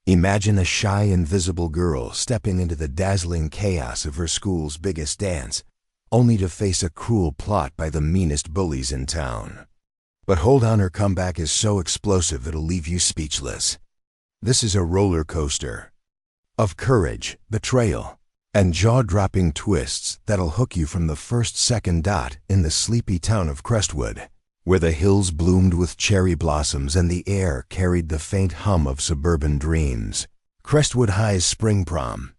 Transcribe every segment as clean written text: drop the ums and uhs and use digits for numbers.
Imagine a shy, invisible girl stepping into the dazzling chaos of her school's biggest dance, only to face a cruel plot by the meanest bullies in town. But hold on, her comeback is so explosive it'll leave you speechless. This is a roller coaster of courage, betrayal, and jaw-dropping twists that'll hook you from the first second. In the sleepy town of Crestwood, where the hills bloomed with cherry blossoms and the air carried the faint hum of suburban dreams, Crestwood High's spring prom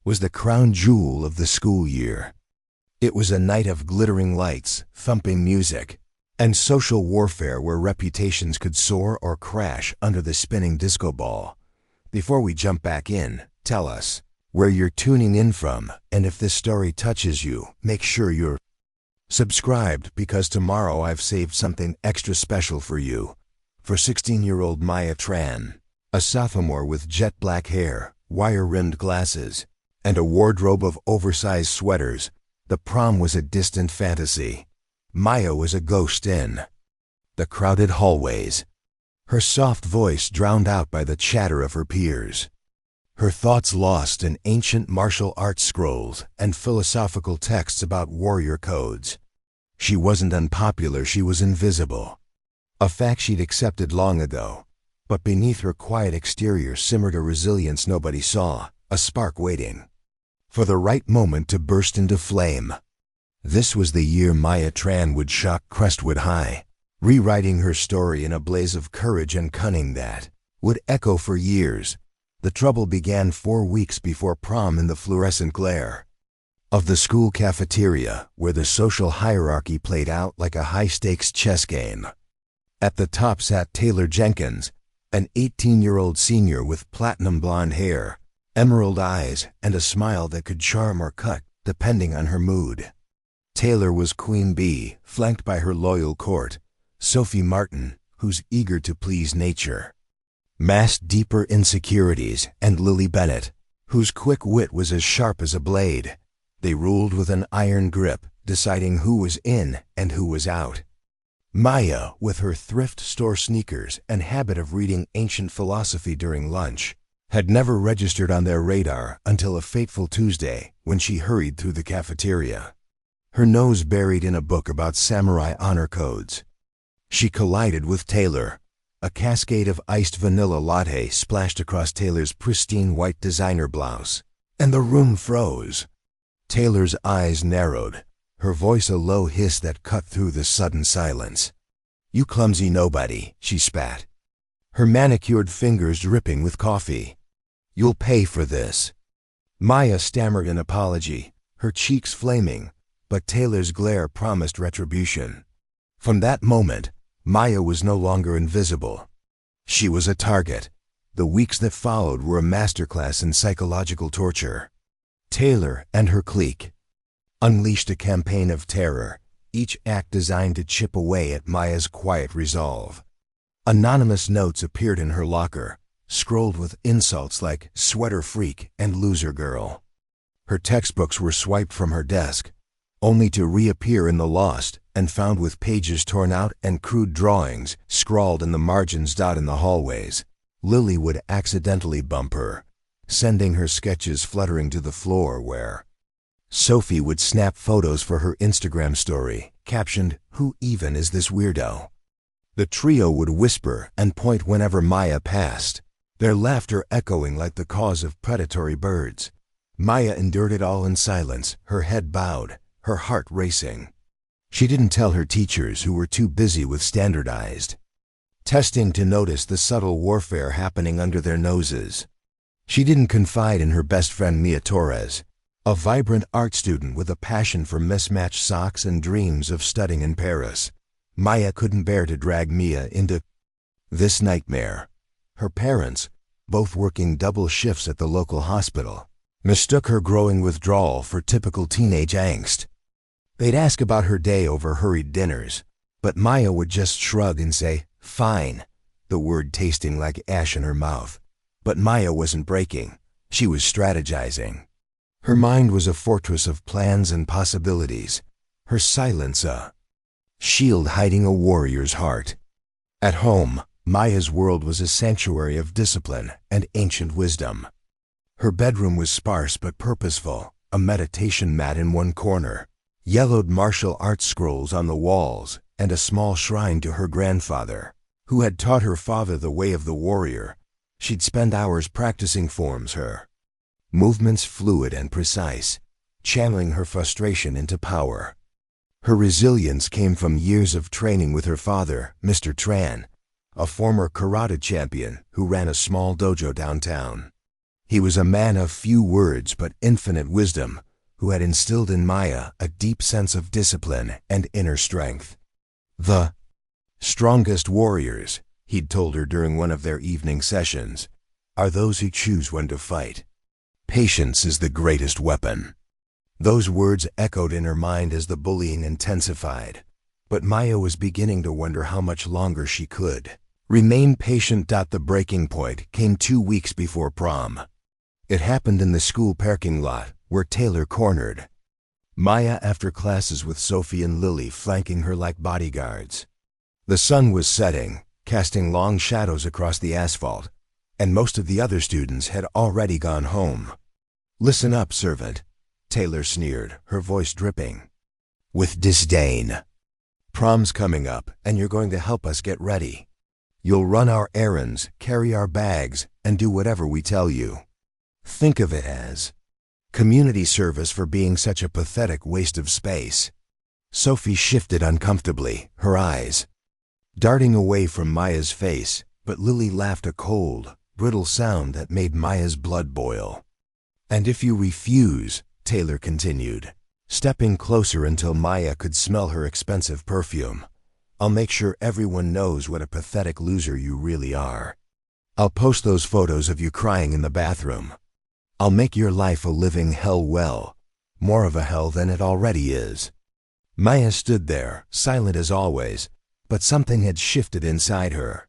was the crown jewel of the school year. It was a night of glittering lights, thumping music, and social warfare where reputations could soar or crash under the spinning disco ball. Before we jump back in, tell us where you're tuning in from, and if this story touches you, make sure you're subscribed, because tomorrow I've saved something extra special for you. For 16-year-old Maya Tran, a sophomore with jet black hair, wire-rimmed glasses, and a wardrobe of oversized sweaters, the prom was a distant fantasy. Maya was a ghost in the crowded hallways, her soft voice drowned out by the chatter of her peers, her thoughts lost in ancient martial arts scrolls and philosophical texts about warrior codes. She wasn't unpopular, she was invisible, a fact she'd accepted long ago. But beneath her quiet exterior simmered a resilience nobody saw, a spark waiting for the right moment to burst into flame. This was the year Maya Tran would shock Crestwood High, rewriting her story in a blaze of courage and cunning that would echo for years. The trouble began 4 weeks before prom in the fluorescent glare of the school cafeteria, where the social hierarchy played out like a high-stakes chess game. At the top sat Taylor Jenkins, an 18-year-old senior with platinum blonde hair, emerald eyes, and a smile that could charm or cut, depending on her mood. Taylor was Queen Bee, flanked by her loyal court, Sophie Martin, whose eager-to-please nature masked deeper insecurities, and Lily Bennett, whose quick wit was as sharp as a blade. They ruled with an iron grip, deciding who was in and who was out. Maya, with her thrift store sneakers and habit of reading ancient philosophy during lunch, had never registered on their radar until a fateful Tuesday when she hurried through the cafeteria, her nose buried in a book about samurai honor codes. She collided with Taylor. A cascade of iced vanilla latte splashed across Taylor's pristine white designer blouse, and the room froze. Taylor's eyes narrowed, her voice a low hiss that cut through the sudden silence. "You clumsy nobody," she spat, her manicured fingers dripping with coffee. "You'll pay for this." Maya stammered an apology, her cheeks flaming, but Taylor's glare promised retribution. From that moment, Maya was no longer invisible. She was a target. The weeks that followed were a masterclass in psychological torture. Taylor and her clique unleashed a campaign of terror, each act designed to chip away at Maya's quiet resolve. Anonymous notes appeared in her locker, scrolled with insults like "sweater freak" and "loser girl." Her textbooks were swiped from her desk, only to reappear in the lost and found with pages torn out and crude drawings scrawled in the margins. In the hallways, Lily would accidentally bump her, sending her sketches fluttering to the floor, where Sophie would snap photos for her Instagram story, captioned, "Who even is this weirdo?" The trio would whisper and point whenever Maya passed, their laughter echoing like the caws of predatory birds. Maya endured it all in silence, her head bowed, her heart racing. She didn't tell her teachers, who were too busy with standardized testing to notice the subtle warfare happening under their noses. She didn't confide in her best friend Mia Torres, a vibrant art student with a passion for mismatched socks and dreams of studying in Paris. Maya couldn't bear to drag Mia into this nightmare. Her parents, both working double shifts at the local hospital, mistook her growing withdrawal for typical teenage angst. They'd ask about her day over hurried dinners, but Maya would just shrug and say, "Fine," the word tasting like ash in her mouth. But Maya wasn't breaking, she was strategizing. Her mind was a fortress of plans and possibilities, her silence a shield hiding a warrior's heart. At home, Maya's world was a sanctuary of discipline and ancient wisdom. Her bedroom was sparse but purposeful, a meditation mat in one corner, yellowed martial arts scrolls on the walls, and a small shrine to her grandfather, who had taught her father the way of the warrior. She'd spend hours practicing forms, her movements fluid and precise, channeling her frustration into power. Her resilience came from years of training with her father, Mr. Tran, a former karate champion who ran a small dojo downtown. He was a man of few words but infinite wisdom, who had instilled in Maya a deep sense of discipline and inner strength. The strongest warriors, he'd told her during one of their evening sessions, are those who choose when to fight. Patience is the greatest weapon. Those words echoed in her mind as the bullying intensified, but Maya was beginning to wonder how much longer she could remain patient. The breaking point came 2 weeks before prom. It happened in the school parking lot, where Taylor cornered Maya after classes with Sophie and Lily flanking her like bodyguards. The sun was setting, casting long shadows across the asphalt, and most of the other students had already gone home. "Listen up, servant," Taylor sneered, her voice dripping with disdain. "Prom's coming up, and you're going to help us get ready. You'll run our errands, carry our bags, and do whatever we tell you. Think of it as community service for being such a pathetic waste of space." Sophie shifted uncomfortably, her eyes darting away from Maya's face, but Lily laughed a cold, brittle sound that made Maya's blood boil. "And if you refuse," Taylor continued, stepping closer until Maya could smell her expensive perfume, "I'll make sure everyone knows what a pathetic loser you really are. I'll post those photos of you crying in the bathroom. I'll make your life a living hell, well, more of a hell than it already is." Maya stood there, silent as always, but something had shifted inside her.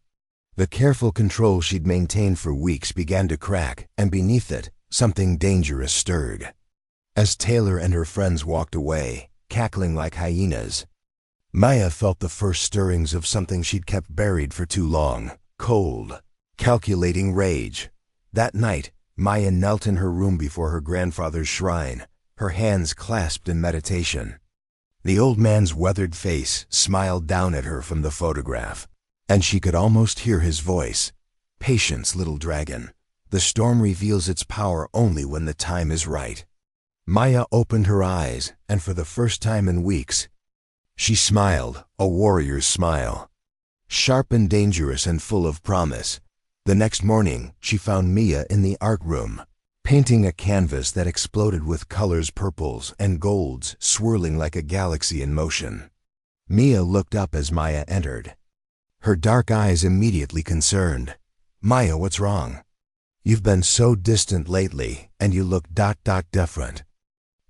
The careful control she'd maintained for weeks began to crack, and beneath it, something dangerous stirred. As Taylor and her friends walked away, cackling like hyenas, Maya felt the first stirrings of something she'd kept buried for too long: cold, calculating rage. That night, Maya knelt in her room before her grandfather's shrine, her hands clasped in meditation. The old man's weathered face smiled down at her from the photograph, and she could almost hear his voice. "Patience, little dragon. The storm reveals its power only when the time is right." Maya opened her eyes, and for the first time in weeks, she smiled, a warrior's smile, sharp and dangerous and full of promise. The next morning, she found Mia in the art room, painting a canvas that exploded with colors, purples and golds swirling like a galaxy in motion. Mia looked up as Maya entered, her dark eyes immediately concerned. "Maya, what's wrong? You've been so distant lately, and you look different."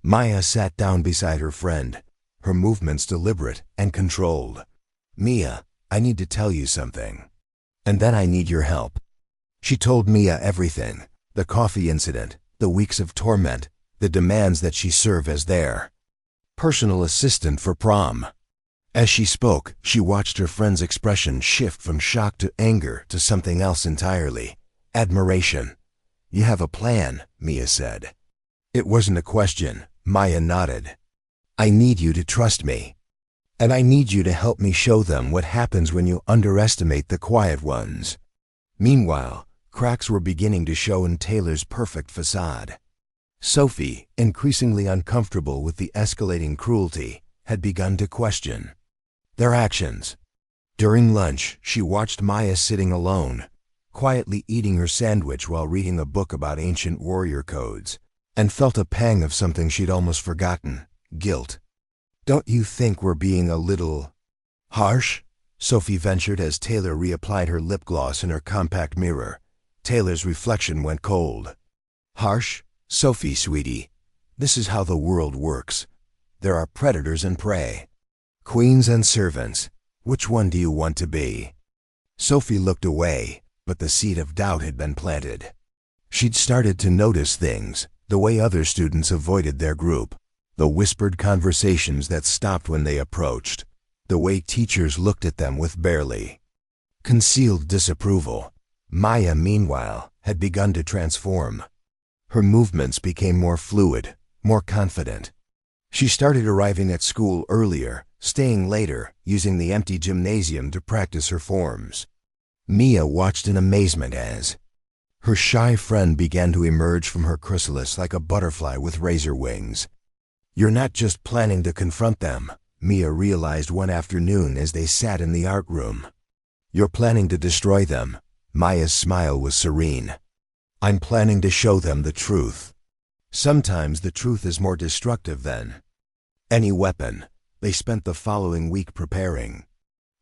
Maya sat down beside her friend, her movements deliberate and controlled. "Mia, I need to tell you something. And then I need your help." She told Mia everything: the coffee incident, the weeks of torment, the demands that she serve as their personal assistant for prom. As she spoke, she watched her friend's expression shift from shock to anger to something else entirely: admiration. "You have a plan," Mia said. It wasn't a question. Maya nodded. "I need you to trust me. And I need you to help me show them what happens when you underestimate the quiet ones." Meanwhile, cracks were beginning to show in Taylor's perfect facade. Sophie, increasingly uncomfortable with the escalating cruelty, had begun to question their actions. During lunch, she watched Maya sitting alone, quietly eating her sandwich while reading a book about ancient warrior codes, and felt a pang of something she'd almost forgotten: guilt. "Don't you think we're being a little harsh?" Sophie ventured as Taylor reapplied her lip gloss in her compact mirror. Taylor's reflection went cold. "Harsh? Sophie, sweetie, this is how the world works. There are predators and prey, queens and servants. Which one do you want to be?" Sophie looked away, but the seed of doubt had been planted. She'd started to notice things: the way other students avoided their group, the whispered conversations that stopped when they approached, the way teachers looked at them with barely concealed disapproval. Maya, meanwhile, had begun to transform. Her movements became more fluid, more confident. She started arriving at school earlier, staying later, using the empty gymnasium to practice her forms. Mia watched in amazement as her shy friend began to emerge from her chrysalis like a butterfly with razor wings. "You're not just planning to confront them," Mia realized one afternoon as they sat in the art room. "You're planning to destroy them." Maya's smile was serene. "I'm planning to show them the truth. Sometimes the truth is more destructive than any weapon." They spent the following week preparing.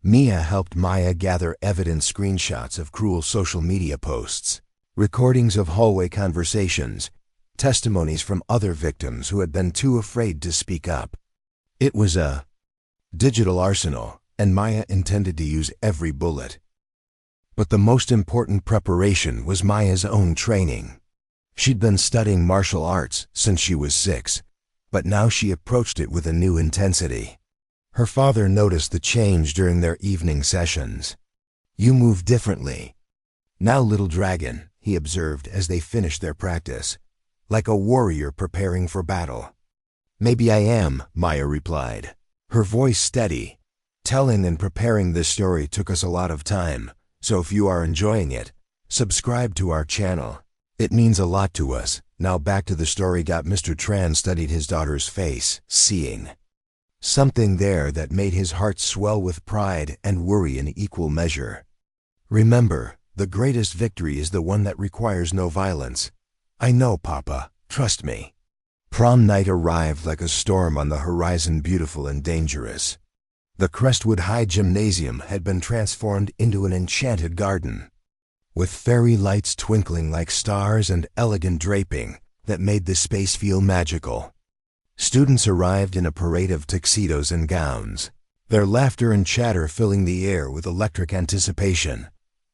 Mia helped Maya gather evidence, screenshots of cruel social media posts, recordings of hallway conversations, testimonies from other victims who had been too afraid to speak up. It was a digital arsenal, and Maya intended to use every bullet. But the most important preparation was Maya's own training. She'd been studying martial arts since she was 6, but now she approached it with a new intensity. Her father noticed the change during their evening sessions. "You move differently now, little dragon," he observed as they finished their practice, "like a warrior preparing for battle." "Maybe I am," Maya replied, her voice steady. "Telling and preparing this story took us a lot of time, so if you are enjoying it, subscribe to our channel. It means a lot to us." Now back to the story. Mr. Tran studied his daughter's face, seeing something there that made his heart swell with pride and worry in equal measure. "Remember, the greatest victory is the one that requires no violence." "I know, Papa. Trust me." Prom night arrived like a storm on the horizon, beautiful and dangerous. The Crestwood High gymnasium had been transformed into an enchanted garden, with fairy lights twinkling like stars and elegant draping that made the space feel magical. Students arrived in a parade of tuxedos and gowns, their laughter and chatter filling the air with electric anticipation.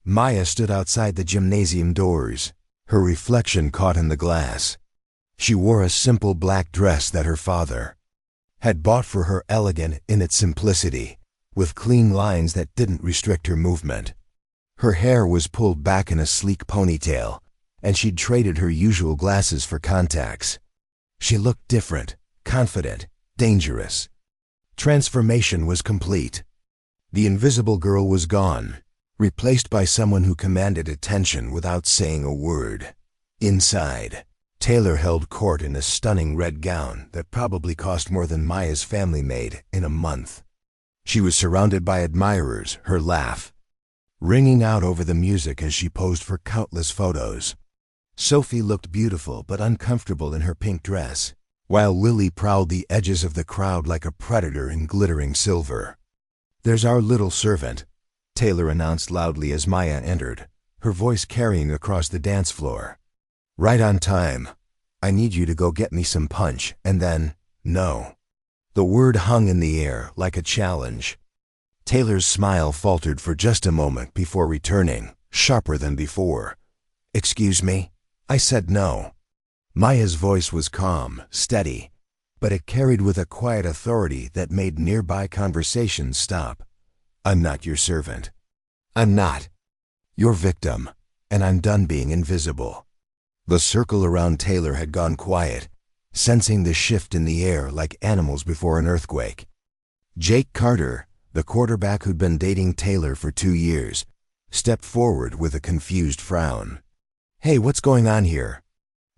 Maya stood outside the gymnasium doors, her reflection caught in the glass. She wore a simple black dress that her father had bought for her, elegant in its simplicity, with clean lines that didn't restrict her movement. Her hair was pulled back in a sleek ponytail, and she'd traded her usual glasses for contacts. She looked different, confident, dangerous. Transformation was complete. The invisible girl was gone, replaced by someone who commanded attention without saying a word. Inside, Taylor held court in a stunning red gown that probably cost more than Maya's family made in a month. She was surrounded by admirers, her laugh ringing out over the music as she posed for countless photos. Sophie looked beautiful but uncomfortable in her pink dress, while Lily prowled the edges of the crowd like a predator in glittering silver. "There's our little servant," Taylor announced loudly as Maya entered, her voice carrying across the dance floor. "Right on time. I need you to go get me some punch, and then, no." The word hung in the air like a challenge. Taylor's smile faltered for just a moment before returning, sharper than before. "Excuse me? I said no." Maya's voice was calm, steady, but it carried with a quiet authority that made nearby conversations stop. "I'm not your servant. I'm not your victim, and I'm done being invisible." The circle around Taylor had gone quiet, sensing the shift in the air like animals before an earthquake. Jake Carter, the quarterback who'd been dating Taylor for 2 years, stepped forward with a confused frown. "Hey, what's going on here?"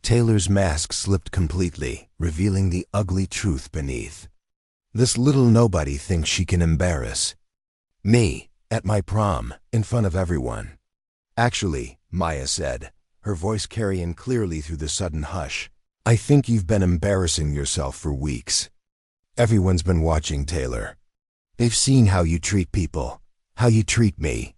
Taylor's mask slipped completely, revealing the ugly truth beneath. "This little nobody thinks she can embarrass me at my prom, in front of everyone." "Actually," Maya said, her voice carrying clearly through the sudden hush, "I think you've been embarrassing yourself for weeks. Everyone's been watching, Taylor. They've seen how you treat people, how you treat me."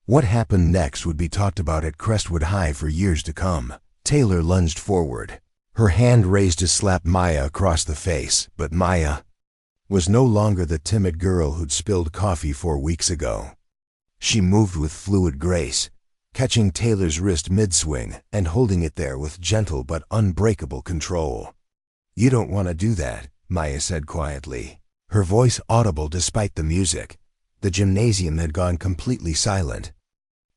What happened next would be talked about at Crestwood High for years to come. Taylor lunged forward, her hand raised to slap Maya across the face, but Maya was no longer the timid girl who'd spilled coffee 4 weeks ago. She moved with fluid grace, catching Taylor's wrist mid-swing and holding it there with gentle but unbreakable control. "You don't want to do that," Maya said quietly, her voice audible despite the music. The gymnasium had gone completely silent.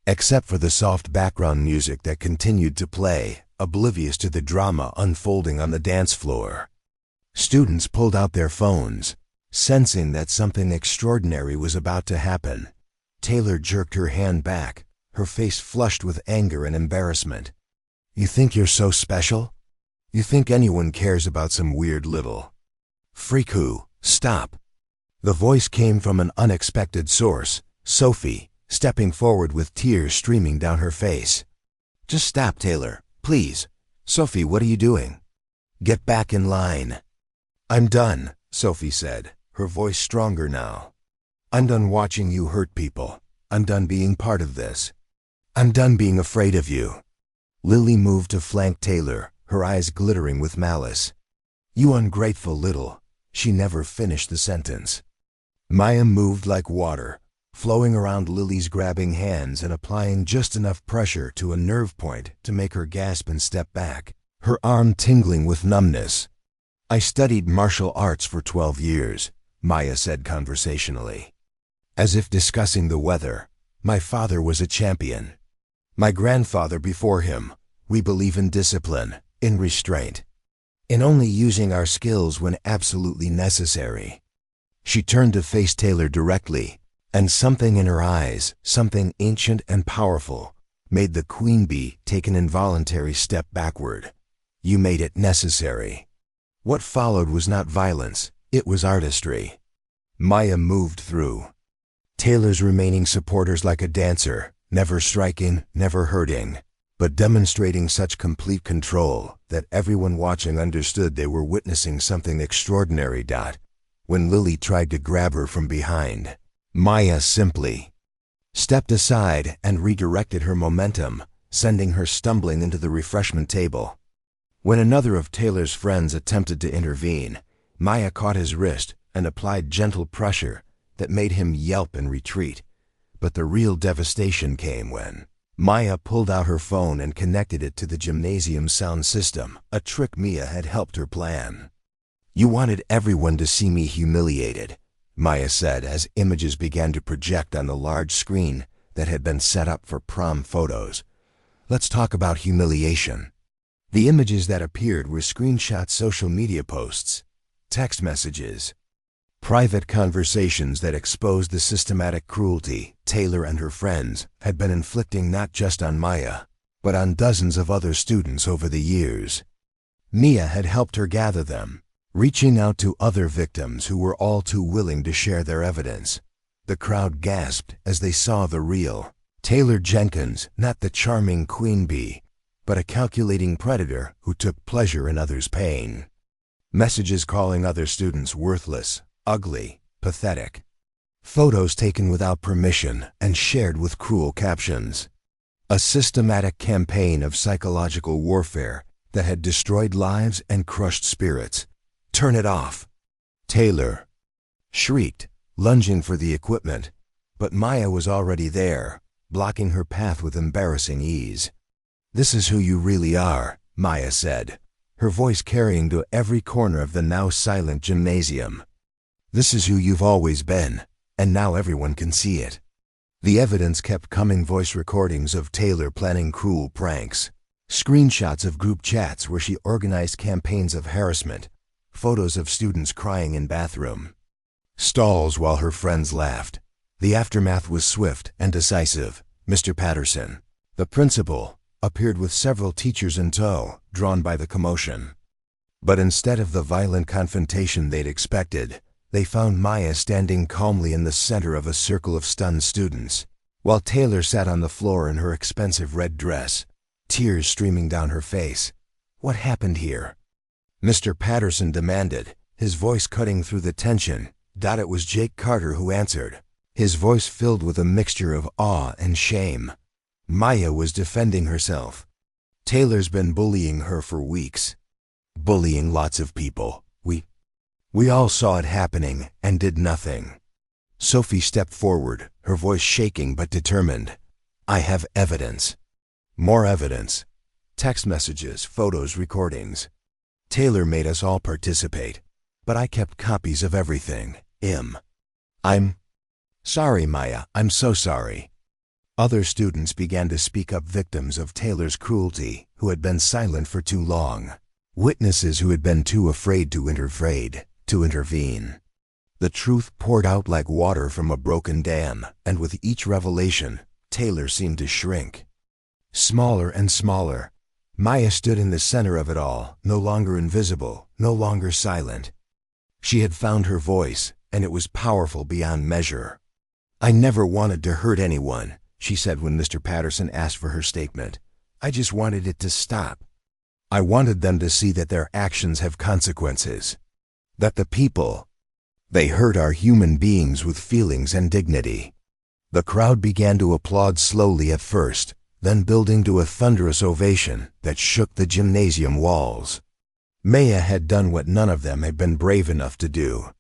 except for the soft background music that continued to play, oblivious to the drama unfolding on the dance floor. Students pulled out their phones, sensing that something extraordinary was about to happen. Taylor jerked her hand back, her face flushed with anger and embarrassment. "You think you're so special? You think anyone cares about some weird little freak who? Stop." The voice came from an unexpected source, Sophie, stepping forward with tears streaming down her face. "Just stop, Taylor, please. Sophie, what are you doing? Get back in line." "I'm done," Sophie said, her voice stronger now. "I'm done watching you hurt people. I'm done being part of this. I'm done being afraid of you." Lily moved to flank Taylor, her eyes glittering with malice. "You ungrateful little—" She never finished the sentence. Maya moved like water, flowing around Lily's grabbing hands and applying just enough pressure to a nerve point to make her gasp and step back, her arm tingling with numbness. "I studied martial arts for 12 years, Maya said conversationally, as if discussing the weather. "My father was a champion. My grandfather before him. We believe in discipline, in restraint, in only using our skills when absolutely necessary." She turned to face Taylor directly, and something in her eyes, something ancient and powerful, made the queen bee take an involuntary step backward. "You made it necessary." What followed was not violence, it was artistry. Maya moved through Taylor's remaining supporters like a dancer, never striking, never hurting, but demonstrating such complete control that everyone watching understood they were witnessing something extraordinary. When Lily tried to grab her from behind, Maya simply stepped aside and redirected her momentum, sending her stumbling into the refreshment table. When another of Taylor's friends attempted to intervene, Maya caught his wrist and applied gentle pressure that made him yelp and retreat. But the real devastation came when Maya pulled out her phone and connected it to the gymnasium sound system, a trick Mia had helped her plan. "You wanted everyone to see me humiliated," Maya said as images began to project on the large screen that had been set up for prom photos. "Let's talk about humiliation." The images that appeared were screenshot social media posts, text messages, private conversations that exposed the systematic cruelty Taylor and her friends had been inflicting not just on Maya, but on dozens of other students over the years. Mia had helped her gather them, reaching out to other victims who were all too willing to share their evidence. The crowd gasped as they saw the real Taylor Jenkins, not the charming queen bee, but a calculating predator who took pleasure in others' pain. Messages calling other students worthless, ugly, pathetic. Photos taken without permission and shared with cruel captions. A systematic campaign of psychological warfare that had destroyed lives and crushed spirits. "Turn it off!" Taylor shrieked, lunging for the equipment, but Maya was already there, blocking her path with embarrassing ease. "This is who you really are," Maya said, her voice carrying to every corner of the now silent gymnasium. "This is who you've always been, and now everyone can see it." The evidence kept coming: voice recordings of Taylor planning cruel pranks, screenshots of group chats where she organized campaigns of harassment, photos of students crying in bathroom stalls while her friends laughed. The aftermath was swift and decisive. Mr. Patterson, the principal, appeared with several teachers in tow, drawn by the commotion. But instead of the violent confrontation they'd expected, they found Maya standing calmly in the center of a circle of stunned students, while Taylor sat on the floor in her expensive red dress, tears streaming down her face. "What happened here?" Mr. Patterson demanded, his voice cutting through the tension. It was Jake Carter who answered, his voice filled with a mixture of awe and shame. Maya was defending herself. "Taylor's been bullying her for weeks. Bullying lots of people. We all saw it happening and did nothing." Sophie stepped forward, her voice shaking but determined. "I have evidence." More evidence. Text messages, photos, recordings. "Taylor made us all participate, but I kept copies of everything. I'm sorry, Maya, I'm so sorry." Other students began to speak up, victims of Taylor's cruelty who had been silent for too long, witnesses who had been too afraid to intervene. The truth poured out like water from a broken dam, and with each revelation, Taylor seemed to shrink. Smaller and smaller, Maya stood in the center of it all, no longer invisible, no longer silent. She had found her voice, and it was powerful beyond measure. "I never wanted to hurt anyone," she said when Mr. Patterson asked for her statement. "I just wanted it to stop. I wanted them to see that their actions have consequences. That the people they hurt are human beings with feelings and dignity." The crowd began to applaud slowly at first, then building to a thunderous ovation that shook the gymnasium walls. Maya had done what none of them had been brave enough to do.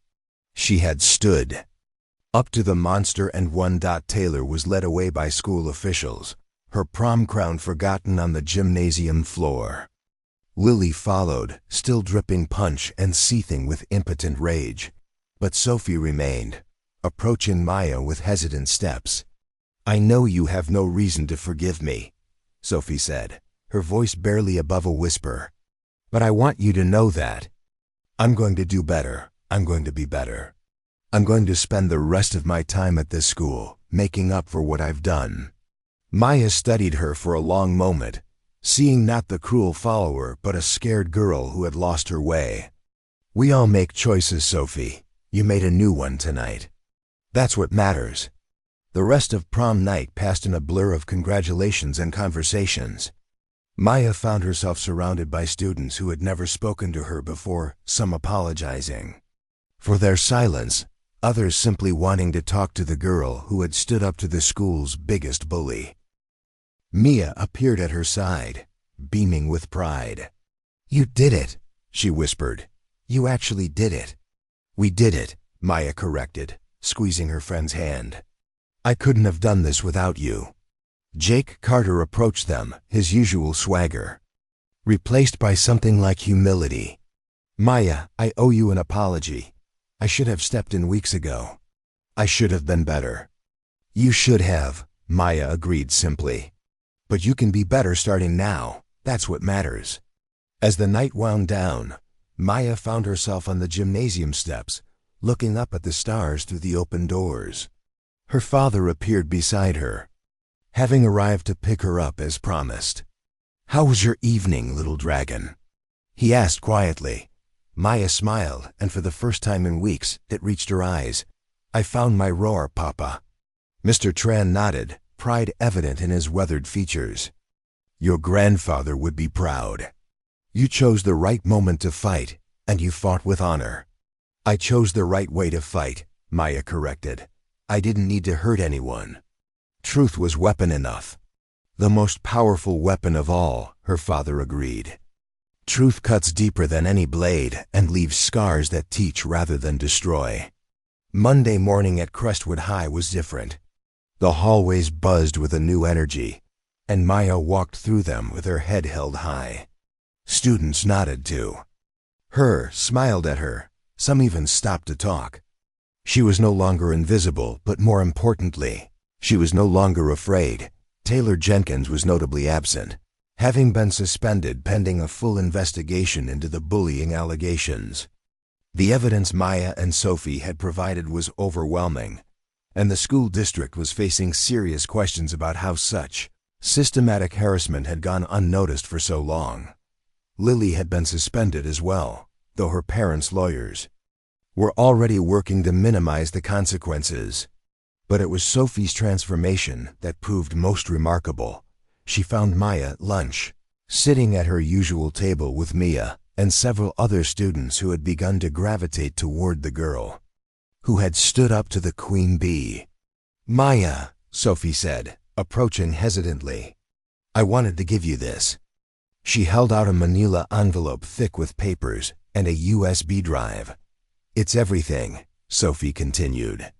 She had stood up to the monster, and Taylor was led away by school officials, her prom crown forgotten on the gymnasium floor. Lily followed, still dripping punch and seething with impotent rage. But Sophie remained, approaching Maya with hesitant steps. "I know you have no reason to forgive me," Sophie said, her voice barely above a whisper. "But I want you to know that I'm going to do better. I'm going to be better. I'm going to spend the rest of my time at this school, making up for what I've done." Maya studied her for a long moment, seeing not the cruel follower but a scared girl who had lost her way. "We all make choices, Sophie. You made a new one tonight. That's what matters." The rest of prom night passed in a blur of congratulations and conversations. Maya found herself surrounded by students who had never spoken to her before, some apologizing for their silence, others simply wanting to talk to the girl who had stood up to the school's biggest bully. Mia appeared at her side, beaming with pride. "You did it," she whispered. "You actually did it." "We did it," Maya corrected, squeezing her friend's hand. "I couldn't have done this without you." Jake Carter approached them, his usual swagger replaced by something like humility. "Maya, I owe you an apology. I should have stepped in weeks ago. I should have been better." "You should have," Maya agreed simply. "But you can be better starting now. That's what matters." As the night wound down, Maya found herself on the gymnasium steps, looking up at the stars through the open doors. Her father appeared beside her, having arrived to pick her up as promised. "How was your evening, little dragon?" he asked quietly. Maya smiled, and for the first time in weeks, it reached her eyes. "I found my roar, Papa." Mr. Tran nodded, pride evident in his weathered features. "Your grandfather would be proud. You chose the right moment to fight, and you fought with honor." "I chose the right way to fight," Maya corrected. "I didn't need to hurt anyone." Truth was weapon enough. "The most powerful weapon of all," her father agreed. "Truth cuts deeper than any blade and leaves scars that teach rather than destroy." Monday morning at Crestwood High was different. The hallways buzzed with a new energy, and Maya walked through them with her head held high. Students nodded to her, smiled at her, some even stopped to talk. She was no longer invisible, but more importantly, she was no longer afraid. Taylor Jenkins was notably absent, having been suspended pending a full investigation into the bullying allegations. The evidence Maya and Sophie had provided was overwhelming, and the school district was facing serious questions about how such systematic harassment had gone unnoticed for so long. Lily had been suspended as well, though her parents' lawyers were already working to minimize the consequences. But it was Sophie's transformation that proved most remarkable. She found Maya at lunch, sitting at her usual table with Mia and several other students who had begun to gravitate toward the girl who had stood up to the queen bee. "Maya," Sophie said, approaching hesitantly, "I wanted to give you this." She held out a manila envelope thick with papers and a USB drive. "It's everything," Sophie continued.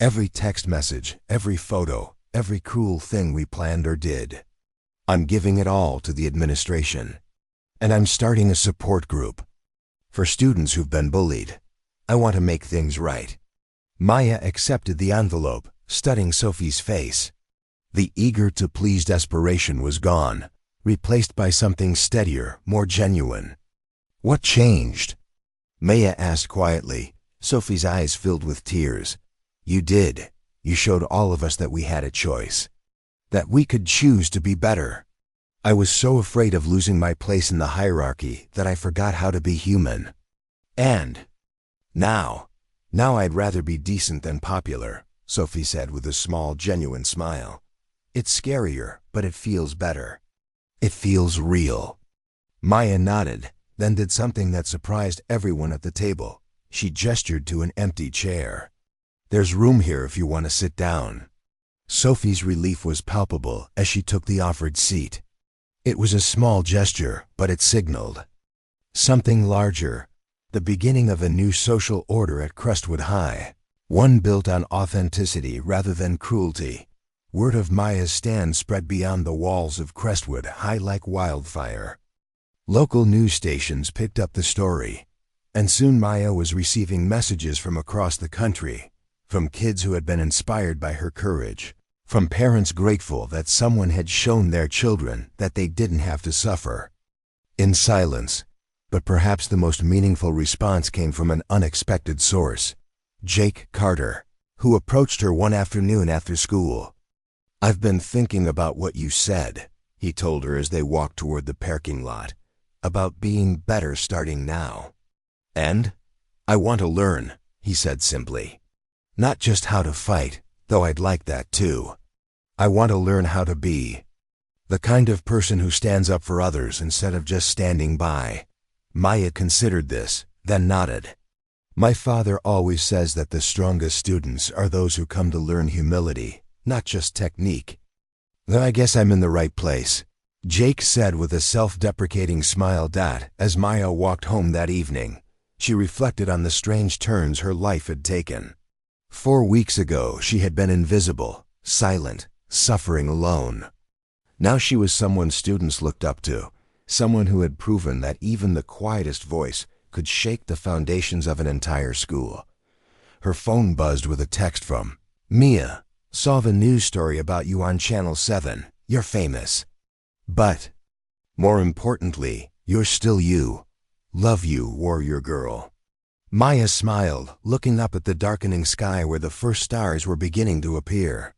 "Every text message, every photo, every cruel thing we planned or did. I'm giving it all to the administration. And I'm starting a support group for students who've been bullied. I want to make things right." Maya accepted the envelope, studying Sophie's face. The eager-to-please desperation was gone, replaced by something steadier, more genuine. "What changed?" Maya asked quietly, Sophie's eyes filled with tears. "You did. You showed all of us that we had a choice. That we could choose to be better. I was so afraid of losing my place in the hierarchy that I forgot how to be human. And now I'd rather be decent than popular," Sophie said with a small, genuine smile. "It's scarier, but it feels better. It feels real." Maya nodded, then did something that surprised everyone at the table. She gestured to an empty chair. "There's room here if you want to sit down." Sophie's relief was palpable as she took the offered seat. It was a small gesture, but it signaled something larger, the beginning of a new social order at Crestwood High, one built on authenticity rather than cruelty. Word of Maya's stand spread beyond the walls of Crestwood High like wildfire. Local news stations picked up the story, and soon Maya was receiving messages from across the country, from kids who had been inspired by her courage, from parents grateful that someone had shown their children that they didn't have to suffer. In silence, but perhaps the most meaningful response came from an unexpected source, Jake Carter, who approached her one afternoon after school. "I've been thinking about what you said," he told her as they walked toward the parking lot, "about being better starting now. And I want to learn," he said simply. "Not just how to fight, though I'd like that too. I want to learn how to be the kind of person who stands up for others instead of just standing by." Maya considered this, then nodded. "My father always says that the strongest students are those who come to learn humility, not just technique. Then I guess I'm in the right place," Jake said with a self-deprecating smile. As Maya walked home that evening, she reflected on the strange turns her life had taken. 4 weeks ago, she had been invisible, silent, suffering alone. Now she was someone students looked up to, someone who had proven that even the quietest voice could shake the foundations of an entire school. Her phone buzzed with a text from Mia. "Saw the news story about you on Channel 7. You're famous. But more importantly, you're still you. Love you, warrior girl." Maya smiled, looking up at the darkening sky where the first stars were beginning to appear.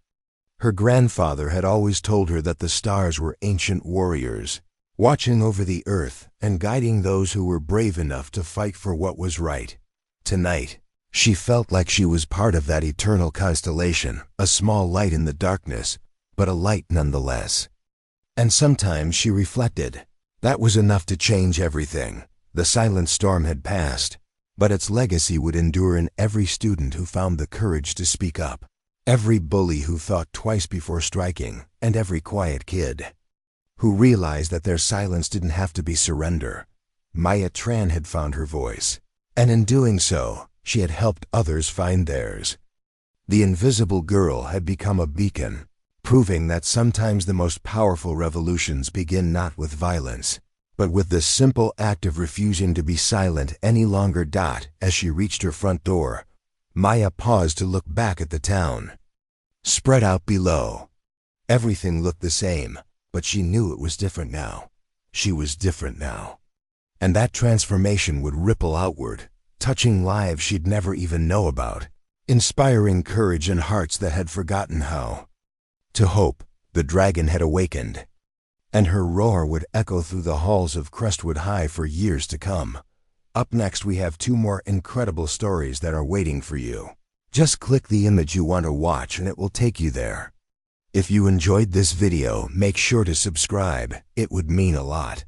Her grandfather had always told her that the stars were ancient warriors, watching over the earth and guiding those who were brave enough to fight for what was right. Tonight, she felt like she was part of that eternal constellation, a small light in the darkness, but a light nonetheless. And sometimes she reflected, that was enough to change everything. The silent storm had passed, but its legacy would endure in every student who found the courage to speak up, every bully who thought twice before striking, and every quiet kid who realized that their silence didn't have to be surrender. Maya Tran had found her voice, and in doing so, she had helped others find theirs. The invisible girl had become a beacon, proving that sometimes the most powerful revolutions begin not with violence, but with the simple act of refusing to be silent any longer. As she reached her front door, Maya paused to look back at the town. Spread out below, everything looked the same, but she knew it was different now. She was different now. And that transformation would ripple outward, touching lives she'd never even know about, inspiring courage in hearts that had forgotten how to hope. The dragon had awakened, and her roar would echo through the halls of Crestwood High for years to come. Up next, we have 2 more incredible stories that are waiting for you. Just click the image you want to watch and it will take you there. If you enjoyed this video, make sure to subscribe. It would mean a lot.